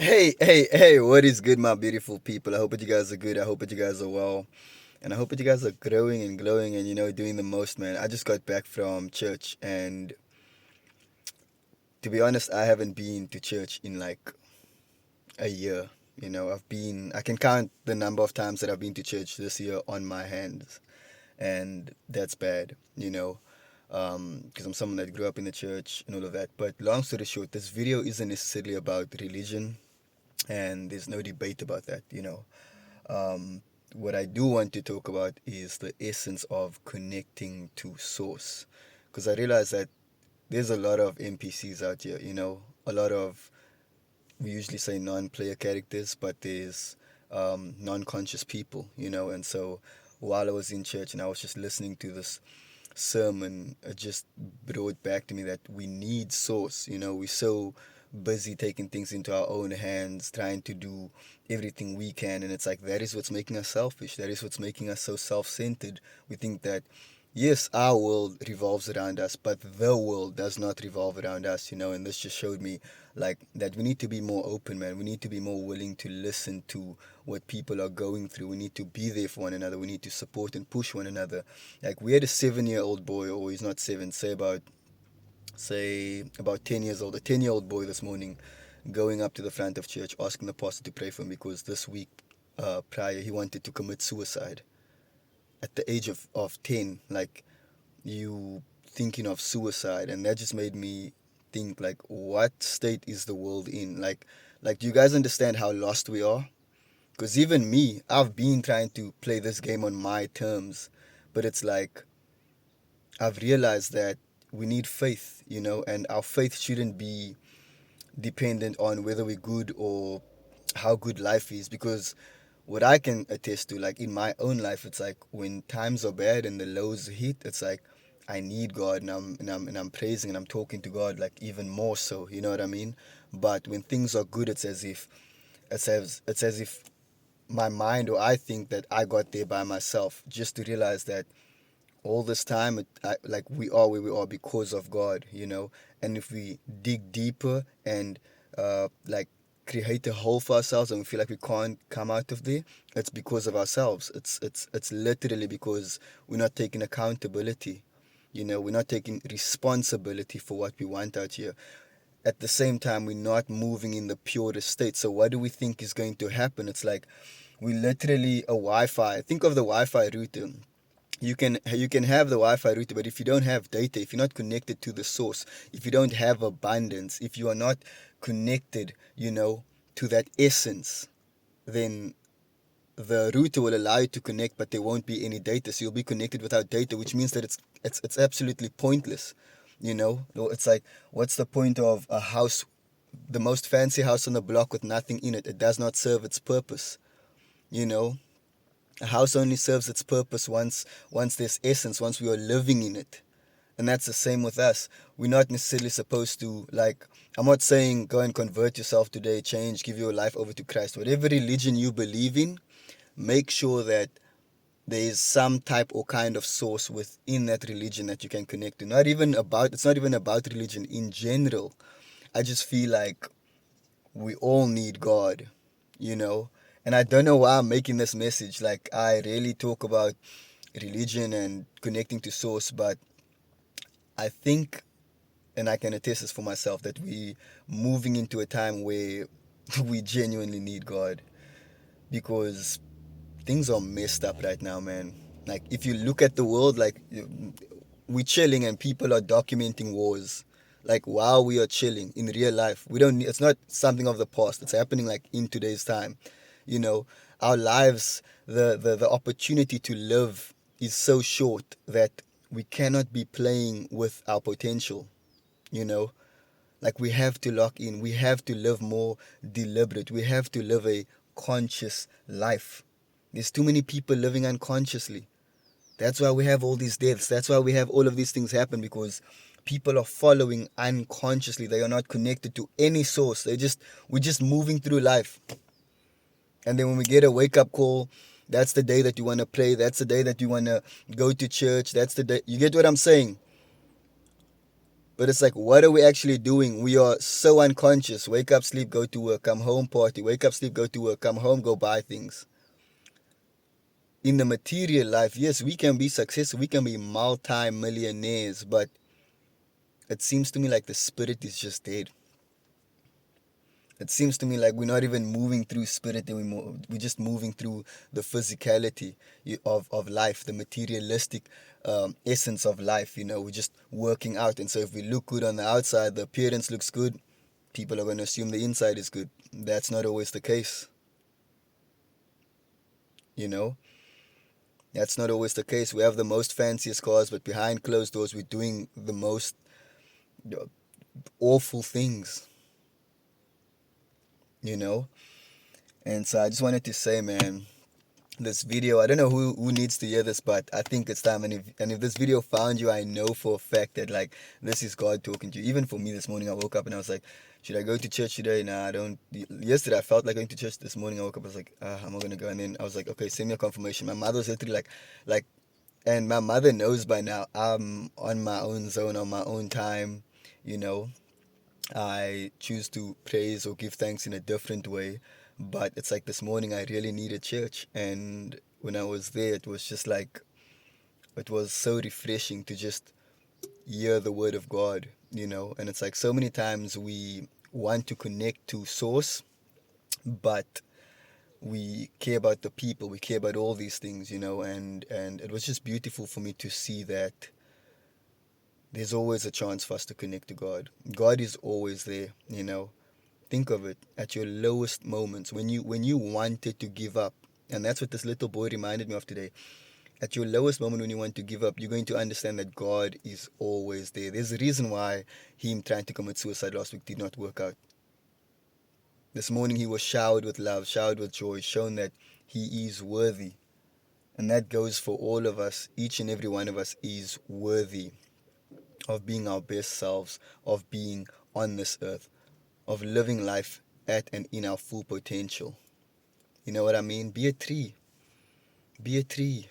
Hey, what is good, my beautiful people? I hope that you guys are good. I hope that you guys are well. And I hope that you guys are growing and glowing and, doing the most, man. I just got back from church, and to be honest, I haven't been to church in like a year. I can count the number of times that I've been to church this year on my hands, and that's bad, because I'm someone that grew up in the church and all of that. But long story short, this video isn't necessarily about religion, and there's no debate about that. What I do want to talk about is the essence of connecting to source, because I realize that there's a lot of NPCs out here. A lot of, we usually say non-player characters, but there's non-conscious people. And so while I was in church and I was just listening to this sermon, it just brought back to me that we need source. We're so busy taking things into our own hands, trying to do everything we can, and it's like that is what's making us selfish. That is what's making us so self-centered. We think that yes, our world revolves around us, but the world does not revolve around us. And this just showed me like that we need to be more open, man. We need to be more willing to listen to what people are going through. We need to be there for one another. We need to support and push one another. Like, we had a 7-year-old boy, or he's not seven, say about 10 years old, a 10-year-old boy this morning going up to the front of church asking the pastor to pray for him because this week prior he wanted to commit suicide at the age of 10. Like, you thinking of suicide, and that just made me think, like, what state is the world in? Like, do you guys understand how lost we are? Because even me, I've been trying to play this game on my terms, but it's like I've realized that we need faith, and our faith shouldn't be dependent on whether we're good or how good life is. Because what I can attest to, like in my own life, it's like when times are bad and the lows hit, it's like I need God, and I'm praising and I'm talking to God like even more so. You know what I mean? But when things are good, it's as if my mind, or I think that I got there by myself, just to realize that all this time like we are where we are because of God. And if we dig deeper and like create a hole for ourselves and we feel like we can't come out of there, it's because of ourselves. It's literally because we're not taking accountability. We're not taking responsibility for what we want out here. At the same time, we're not moving in the purest state. So what do we think is going to happen? It's like we literally a Wi-Fi. Think of the Wi-Fi router. You can have the Wi-Fi router, but if you don't have data, if you're not connected to the source, if you don't have abundance, if you are not connected, to that essence, then the router will allow you to connect, but there won't be any data. So you'll be connected without data, which means that it's absolutely pointless. It's like, what's the point of a house, the most fancy house on the block with nothing in it? It does not serve its purpose. You know, a house only serves its purpose once there's essence, once we are living in it. And that's the same with us. We're not necessarily supposed to, like, I'm not saying go and convert yourself today, change, give your life over to Christ. Whatever religion you believe in, make sure that there is some type or kind of source within that religion that you can connect to. It's not even about religion in general. I just feel like we all need God, you know. And I don't know why I'm making this message. Like, I rarely talk about religion and connecting to source, but I think, and I can attest this for myself, that we moving into a time where we genuinely need God, because things are messed up right now, man. Like, if you look at the world, like, we're chilling and people are documenting wars. Like, while we are chilling in real life, we don't. It's not something of the past. It's happening like in today's time. You know, our lives, the opportunity to live is so short that we cannot be playing with our potential. You know, like, we have to lock in. We have to live more deliberate. We have to live a conscious life. There's too many people living unconsciously. That's why we have all these deaths. That's why we have all of these things happen, because people are following unconsciously. They are not connected to any source. We're just moving through life. And then when we get a wake up call, that's the day that you want to pray. That's the day that you want to go to church. That's the day. You get what I'm saying? But it's like, what are we actually doing? We are so unconscious. Wake up, sleep, go to work, come home, party. Wake up, sleep, go to work, come home, go buy things. In the material life, yes, we can be successful, we can be multi-millionaires, but it seems to me like the spirit is just dead. It seems to me like we're not even moving through spirit anymore. We're just moving through the physicality of life, the materialistic essence of life. We're just working out. And so if we look good on the outside, the appearance looks good, people are going to assume the inside is good. That's not always the case. You know, that's not always the case. We have the most fanciest cars, but behind closed doors, we're doing the most uh, awful things, you know? And so I just wanted to say, man, this video, I don't know who needs to hear this, but I think it's time. And if this video found you, I know for a fact that like this is God talking to you. Even for me this morning, I woke up and I was like, should I go to church today? Nah, I don't. Yesterday I felt like going to church. This morning I woke up, I was like, I'm not gonna go. And then I was like, okay, send me a confirmation. My mother was literally like, and my mother knows by now I'm on my own zone, on my own time. you know I choose to praise or give thanks in a different way. But it's like this morning I really needed church. And when I was there, it was just like, it was so refreshing to just hear the word of God. And it's like so many times we want to connect to source, but we care about the people, we care about all these things. And it was just beautiful for me to see that there's always a chance for us to connect to God. God is always there. Think of it, at your lowest moments, when you wanted to give up. And that's what this little boy reminded me of today. At your lowest moment, when you want to give up, you're going to understand that God is always there. There's a reason why him trying to commit suicide last week did not work out. This morning he was showered with love, showered with joy, shown that he is worthy. And that goes for all of us. Each and every one of us is worthy of being our best selves, of being on this earth, of living life at and in our full potential. You know what I mean? Be a tree. Be a tree.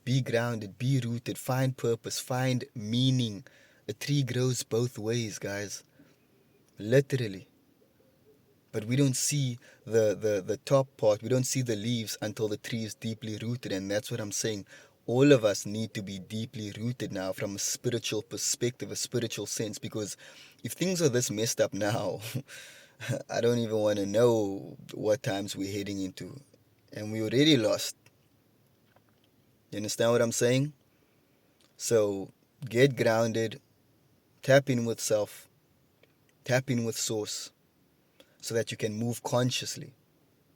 Be grounded. Be rooted. Find purpose. Find meaning. A tree grows both ways, guys. Literally. But we don't see the top part. We don't see the leaves until the tree is deeply rooted. And that's what I'm saying. All of us need to be deeply rooted now from a spiritual perspective, a spiritual sense. Because if things are this messed up now, I don't even want to know what times we're heading into. And we already lost. You understand what I'm saying? So get grounded, tap in with self, tap in with source, so that you can move consciously.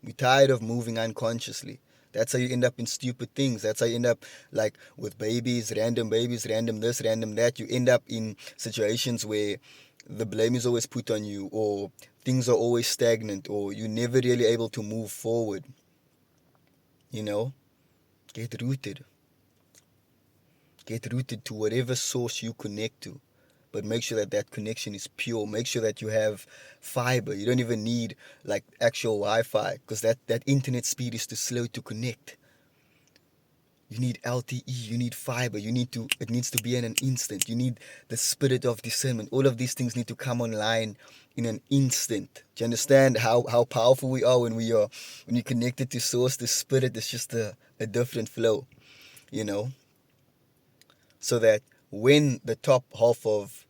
We're tired of moving unconsciously. That's how you end up in stupid things. That's how you end up like with babies, random this, random that. You end up in situations where the blame is always put on you, or things are always stagnant, or you're never really able to move forward. Get rooted. Get rooted to whatever source you connect to. But make sure that that connection is pure. Make sure that you have fiber. You don't even need like actual Wi-Fi, because that internet speed is too slow to connect. You need LTE, you need fiber, it needs to be in an instant. You need the spirit of discernment. All of these things need to come online in an instant. Do you understand how powerful we are when you're connected to source? The spirit is just a different flow, you know? So that when the top half of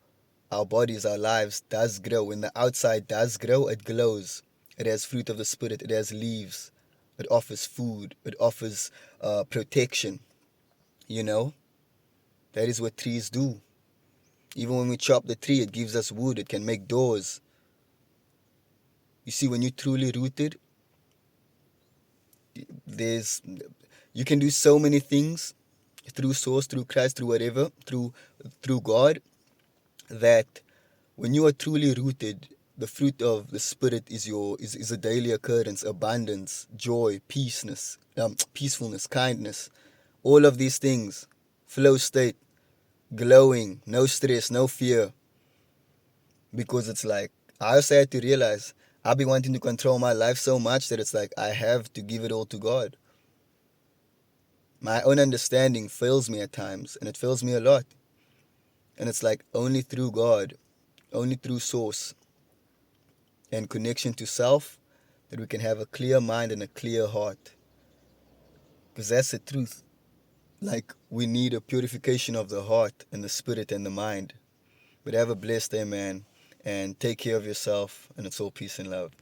our bodies, our lives does grow, when the outside does grow, it glows. It has fruit of the spirit, it has leaves, it offers food, it offers protection. You know, that is what trees do. Even when we chop the tree, it gives us wood, it can make doors. You see, when you're truly rooted, there's you can do so many things through source, through Christ, through whatever, through God, that when you are truly rooted, the fruit of the spirit is a daily occurrence. Abundance, joy, peacefulness, kindness, all of these things. Flow state, glowing, no stress, no fear. Because it's like, I also had to realize I've been wanting to control my life so much that it's like I have to give it all to God. My own understanding fails me at times, and it fails me a lot. And it's like only through God, only through source and connection to self, that we can have a clear mind and a clear heart. Because that's the truth. Like, we need a purification of the heart and the spirit and the mind. But have a blessed day, man. And take care of yourself. And it's all peace and love.